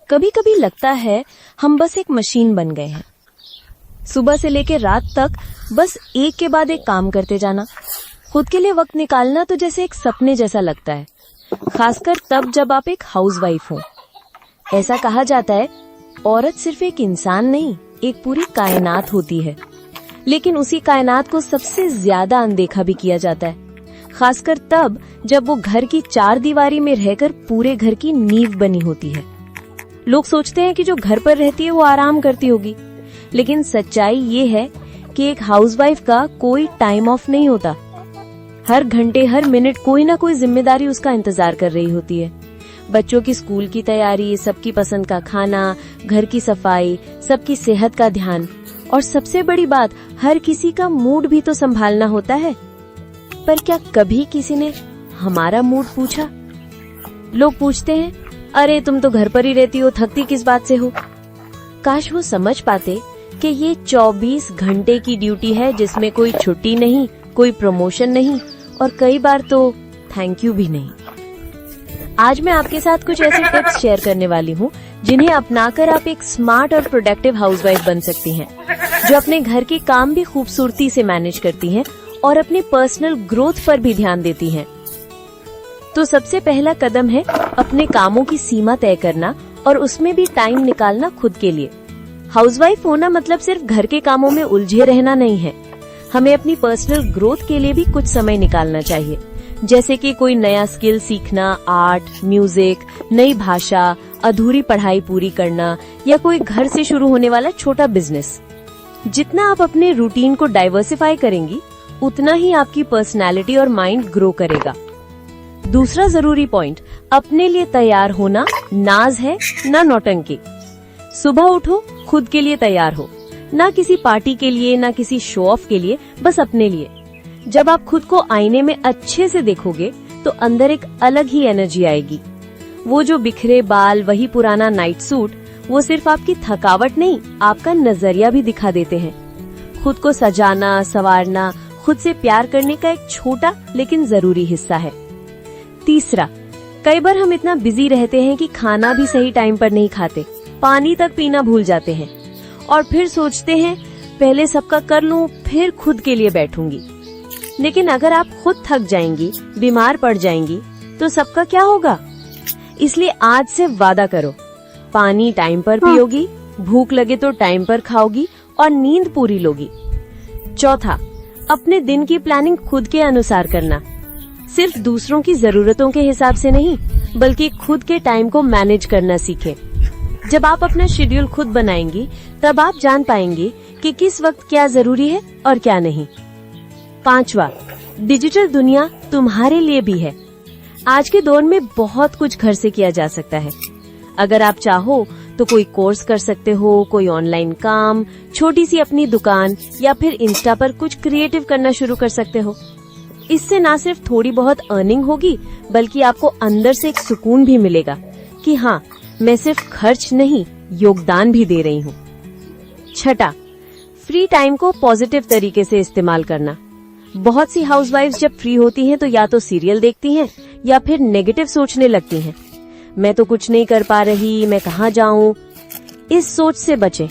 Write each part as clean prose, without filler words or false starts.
कभी कभी लगता है हम बस एक मशीन बन गए हैं। सुबह से लेकर रात तक बस एक के बाद एक काम करते जाना। खुद के लिए वक्त निकालना तो जैसे एक सपने जैसा लगता है, खासकर तब जब आप एक हाउसवाइफ हो। ऐसा कहा जाता है औरत सिर्फ एक इंसान नहीं, एक पूरी कायनात होती है। लेकिन उसी कायनात को सबसे ज्यादा अनदेखा भी किया जाता है, खासकर तब जब वो घर की चार दीवारी में रहकर पूरे घर की नींव बनी होती है। लोग सोचते हैं कि जो घर पर रहती है वो आराम करती होगी, लेकिन सच्चाई ये है कि एक हाउसवाइफ का कोई टाइम ऑफ नहीं होता। हर घंटे हर मिनट कोई ना कोई जिम्मेदारी उसका इंतजार कर रही होती है। बच्चों की स्कूल की तैयारी, सबकी पसंद का खाना, घर की सफाई, सबकी सेहत का ध्यान, और सबसे बड़ी बात, हर किसी का मूड भी तो संभालना होता है। पर क्या कभी किसी ने हमारा मूड पूछा? लोग पूछते हैं, अरे तुम तो घर पर ही रहती हो, थकती किस बात से हो? काश वो समझ पाते कि ये 24 घंटे की ड्यूटी है, जिसमें कोई छुट्टी नहीं, कोई प्रमोशन नहीं, और कई बार तो थैंक यू भी नहीं। आज मैं आपके साथ कुछ ऐसे टिप्स शेयर करने वाली हूँ जिन्हें अपनाकर आप एक स्मार्ट और प्रोडक्टिव हाउसवाइफ बन सकती हैं, जो अपने घर के काम भी खूबसूरती से मैनेज करती हैं और अपनी पर्सनल ग्रोथ पर भी ध्यान देती हैं। तो सबसे पहला कदम है अपने कामों की सीमा तय करना और उसमें भी टाइम निकालना खुद के लिए। हाउसवाइफ होना मतलब सिर्फ घर के कामों में उलझे रहना नहीं है। हमें अपनी पर्सनल ग्रोथ के लिए भी कुछ समय निकालना चाहिए, जैसे कि कोई नया स्किल सीखना, आर्ट, म्यूजिक, नई भाषा, अधूरी पढ़ाई पूरी करना, या कोई घर से शुरू होने वाला छोटा बिजनेस। जितना आप अपने रूटीन को डाइवर्सिफाई करेंगी, उतना ही आपकी पर्सनालिटी और माइंड ग्रो करेगा। दूसरा जरूरी पॉइंट, अपने लिए तैयार होना नाज है ना नौटंकी। सुबह उठो, खुद के लिए तैयार हो, ना किसी पार्टी के लिए, ना किसी शो ऑफ के लिए, बस अपने लिए। जब आप खुद को आईने में अच्छे से देखोगे तो अंदर एक अलग ही एनर्जी आएगी। वो जो बिखरे बाल, वही पुराना नाइट सूट, वो सिर्फ आपकी थकावट नहीं, आपका नजरिया भी दिखा देते हैं। खुद को सजाना, संवारना, खुद से प्यार करने का एक छोटा लेकिन जरूरी हिस्सा है। तीसरा, कई बार हम इतना बिजी रहते हैं कि खाना भी सही टाइम पर नहीं खाते, पानी तक पीना भूल जाते हैं, और फिर सोचते हैं पहले सबका कर लूं, फिर खुद के लिए बैठूंगी। लेकिन अगर आप खुद थक जाएंगी, बीमार पड़ जाएंगी, तो सबका क्या होगा? इसलिए आज से वादा करो, पानी टाइम पर पियोगी, भूख लगे तो टाइम पर खाओगी और नींद पूरी लोगी। चौथा, अपने दिन की प्लानिंग खुद के अनुसार करना। सिर्फ दूसरों की जरूरतों के हिसाब से नहीं, बल्कि खुद के टाइम को मैनेज करना सीखें। जब आप अपना शेड्यूल खुद बनाएंगी, तब आप जान पाएंगी कि किस वक्त क्या जरूरी है और क्या नहीं। पांचवा, डिजिटल दुनिया तुम्हारे लिए भी है। आज के दौर में बहुत कुछ घर से किया जा सकता है। अगर आप चाहो तो कोई कोर्स कर सकते हो, कोई ऑनलाइन काम, छोटी सी अपनी दुकान, या फिर इंस्टा पर कुछ क्रिएटिव करना शुरू कर सकते हो। इससे ना सिर्फ थोड़ी बहुत अर्निंग होगी, बल्कि आपको अंदर से एक सुकून भी मिलेगा कि हाँ, मैं सिर्फ खर्च नहीं, योगदान भी दे रही हूँ। छठा, फ्री टाइम को पॉजिटिव तरीके से इस्तेमाल करना। बहुत सी हाउसवाइफ्स जब फ्री होती हैं तो या तो सीरियल देखती हैं या फिर नेगेटिव सोचने लगती हैं। मैं तो कुछ नहीं कर पा रही, मैं कहाँ जाऊँ। इस सोच से बचें।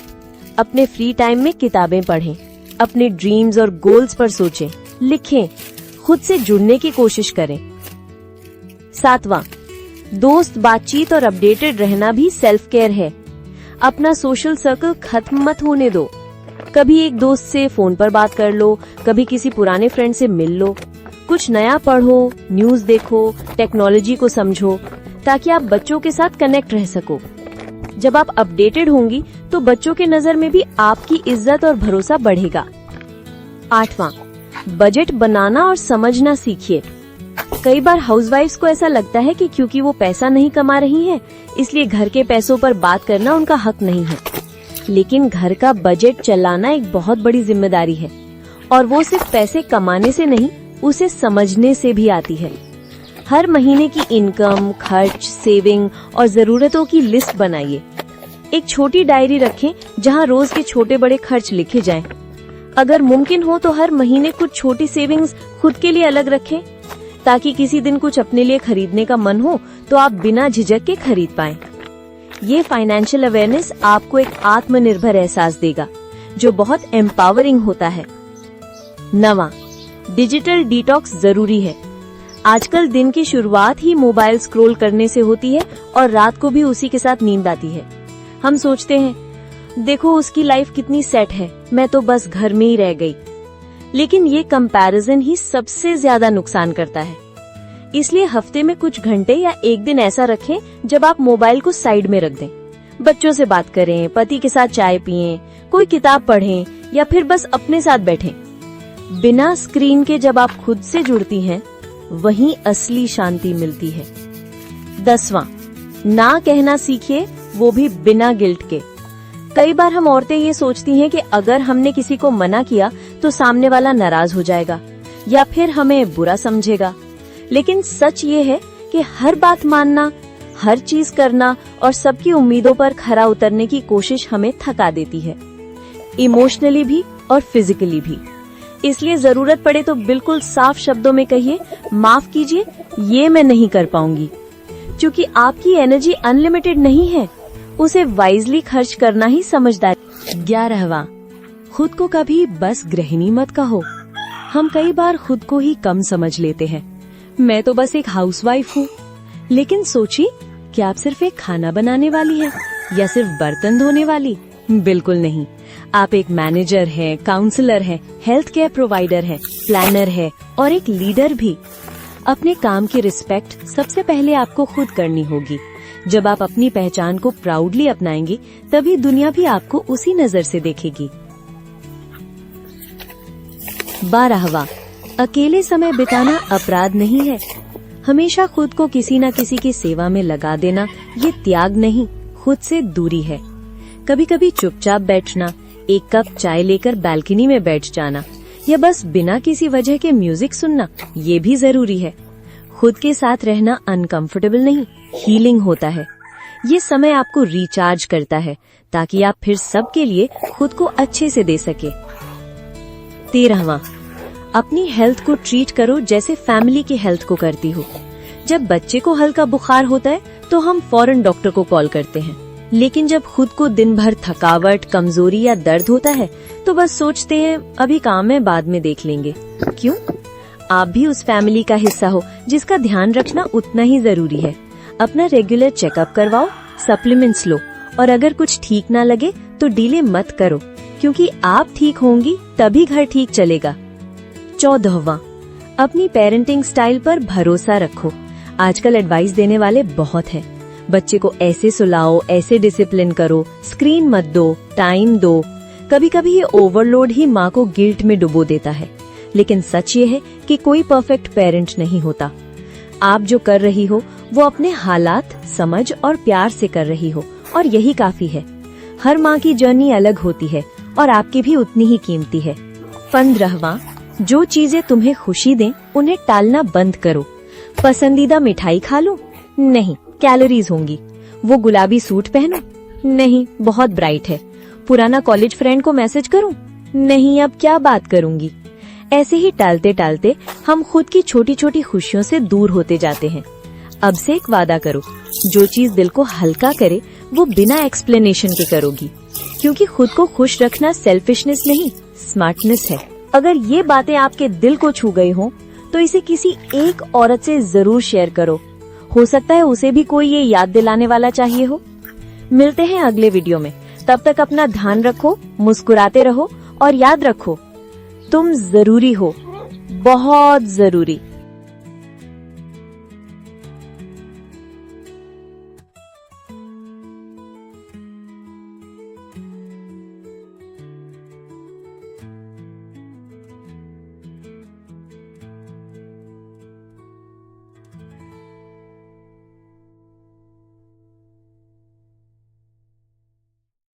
अपने फ्री टाइम में किताबें पढ़ें, अपने ड्रीम्स और गोल्स पर सोचें, लिखें, खुद से जुड़ने की कोशिश करें। सातवां, दोस्त, बातचीत और अपडेटेड रहना भी सेल्फ केयर है। अपना सोशल सर्कल खत्म मत होने दो। कभी एक दोस्त से फोन पर बात कर लो, कभी किसी पुराने फ्रेंड से मिल लो, कुछ नया पढ़ो, न्यूज देखो, टेक्नोलॉजी को समझो, ताकि आप बच्चों के साथ कनेक्ट रह सको। जब आप अपडेटेड होंगी तो बच्चों के नजर में भी आपकी इज्जत और भरोसा बढ़ेगा। आठवां, बजट बनाना और समझना सीखिए। कई बार हाउसवाइफ्स को ऐसा लगता है कि क्योंकि वो पैसा नहीं कमा रही हैं, इसलिए घर के पैसों पर बात करना उनका हक नहीं है। लेकिन घर का बजट चलाना एक बहुत बड़ी जिम्मेदारी है, और वो सिर्फ पैसे कमाने से नहीं, उसे समझने से भी आती है। हर महीने की इनकम, खर्च, सेविंग और जरूरतों की लिस्ट बनाइए। एक छोटी डायरी रखें जहां रोज के छोटे बड़े खर्च लिखे जाएं। अगर मुमकिन हो तो हर महीने कुछ छोटी सेविंग्स खुद के लिए अलग रखें, ताकि किसी दिन कुछ अपने लिए खरीदने का मन हो तो आप बिना झिझक के खरीद पाएं। ये फाइनेंशियल अवेयरनेस आपको एक आत्मनिर्भर एहसास देगा जो बहुत एम्पावरिंग होता है। 9, डिजिटल डिटॉक्स जरूरी है। आजकल दिन की शुरुआत ही मोबाइल स्क्रॉल करने से होती है और रात को भी उसी के साथ नींद आती है। हम सोचते हैं देखो उसकी लाइफ कितनी सेट है, मैं तो बस घर में ही रह गई। लेकिन ये कंपैरिजन ही सबसे ज्यादा नुकसान करता है। इसलिए हफ्ते में कुछ घंटे या एक दिन ऐसा रखें जब आप मोबाइल को साइड में रख दें। बच्चों से बात करें, पति के साथ चाय पिएं, कोई किताब पढ़ें या फिर बस अपने साथ बैठें। बिना स्क्रीन के जब आप खुद से जुड़ती हैं, वहीं असली शांति मिलती है। 10वां, ना कहना सीखिए, वो भी बिना गिल्ट के। कई बार हम औरतें ये सोचती हैं कि अगर हमने किसी को मना किया तो सामने वाला नाराज हो जाएगा या फिर हमें बुरा समझेगा। लेकिन सच ये है कि हर बात मानना, हर चीज करना और सबकी उम्मीदों पर खरा उतरने की कोशिश हमें थका देती है, इमोशनली भी और फिजिकली भी। इसलिए जरूरत पड़े तो बिल्कुल साफ शब्दों में कहिए, माफ कीजिए, ये मैं नहीं कर पाऊंगी। क्योंकि आपकी एनर्जी अनलिमिटेड नहीं है, उसे वाइजली खर्च करना ही समझदारी। 11वां, खुद को कभी बस गृहिणी मत कहो। हम कई बार खुद को ही कम समझ लेते हैं। मैं तो बस एक हाउसवाइफ हूँ। लेकिन सोचिए, क्या आप सिर्फ एक खाना बनाने वाली हैं या सिर्फ बर्तन धोने वाली? बिल्कुल नहीं। आप एक मैनेजर हैं, काउंसलर हैं, हेल्थ केयर प्रोवाइडर हैं, प्लानर हैं और एक लीडर भी। अपने काम की रिस्पेक्ट सबसे पहले आपको खुद करनी होगी। जब आप अपनी पहचान को प्राउडली अपनाएंगी, तभी दुनिया भी आपको उसी नजर से देखेगी। 12वां, अकेले समय बिताना अपराध नहीं है। हमेशा खुद को किसी न किसी की सेवा में लगा देना ये त्याग नहीं, खुद से दूरी है। कभी कभी चुपचाप बैठना, एक कप चाय लेकर बालकनी में बैठ जाना या बस बिना किसी वजह के म्यूजिक सुनना, ये भी जरूरी है। खुद के साथ रहना अनकंफर्टेबल नहीं, हीलिंग होता है। ये समय आपको रिचार्ज करता है ताकि आप फिर सबके लिए खुद को अच्छे से दे सके। 13वां, अपनी हेल्थ को ट्रीट करो जैसे फैमिली की हेल्थ को करती हो। जब बच्चे को हल्का बुखार होता है तो हम फौरन डॉक्टर को कॉल करते हैं, लेकिन जब खुद को दिन भर थकावट, कमजोरी या दर्द होता है तो बस सोचते हैं अभी काम है, बाद में देख लेंगे। क्यों? आप भी उस फैमिली का हिस्सा हो जिसका ध्यान रखना उतना ही जरूरी है। अपना रेगुलर चेकअप करवाओ, सप्लीमेंट्स लो और अगर कुछ ठीक ना लगे तो डिले मत करो, क्योंकि आप ठीक होंगी तभी घर ठीक चलेगा। 14वां, अपनी पेरेंटिंग स्टाइल पर भरोसा रखो। आजकल एडवाइस देने वाले बहुत हैं। बच्चे को ऐसे सुलाओ, ऐसे डिसिप्लिन करो, स्क्रीन मत दो, टाइम दो। कभी कभी ये ओवरलोड ही माँ को गिल्ट में डुबो देता है। लेकिन सच ये है कि कोई परफेक्ट पेरेंट नहीं होता। आप जो कर रही हो वो अपने हालात, समझ और प्यार से कर रही हो, और यही काफी है। हर माँ की जर्नी अलग होती है और आपकी भी उतनी ही कीमती है। 15वां, जो चीजें तुम्हें खुशी दें उन्हें टालना बंद करो। पसंदीदा मिठाई खा लो? नहीं, कैलोरीज होंगी। वो गुलाबी सूट पहनो? नहीं, बहुत ब्राइट है। पुराना कॉलेज फ्रेंड को मैसेज करूं? नहीं, अब क्या बात करूंगी। ऐसे ही टालते टालते हम खुद की छोटी छोटी खुशियों से दूर होते जाते हैं। अब से एक वादा करो, जो चीज दिल को हल्का करे वो बिना एक्सप्लेनेशन के करोगी, क्योंकि खुद को खुश रखना सेल्फिशनेस नहीं, स्मार्टनेस है। अगर ये बातें आपके दिल को छू गई हो तो इसे किसी एक औरत से जरूर शेयर करो। हो सकता है उसे भी कोई ये याद दिलाने वाला चाहिए हो। मिलते हैं अगले वीडियो में। तब तक अपना ध्यान रखो, मुस्कुराते रहो और याद रखो, तुम जरूरी हो, बहुत जरूरी।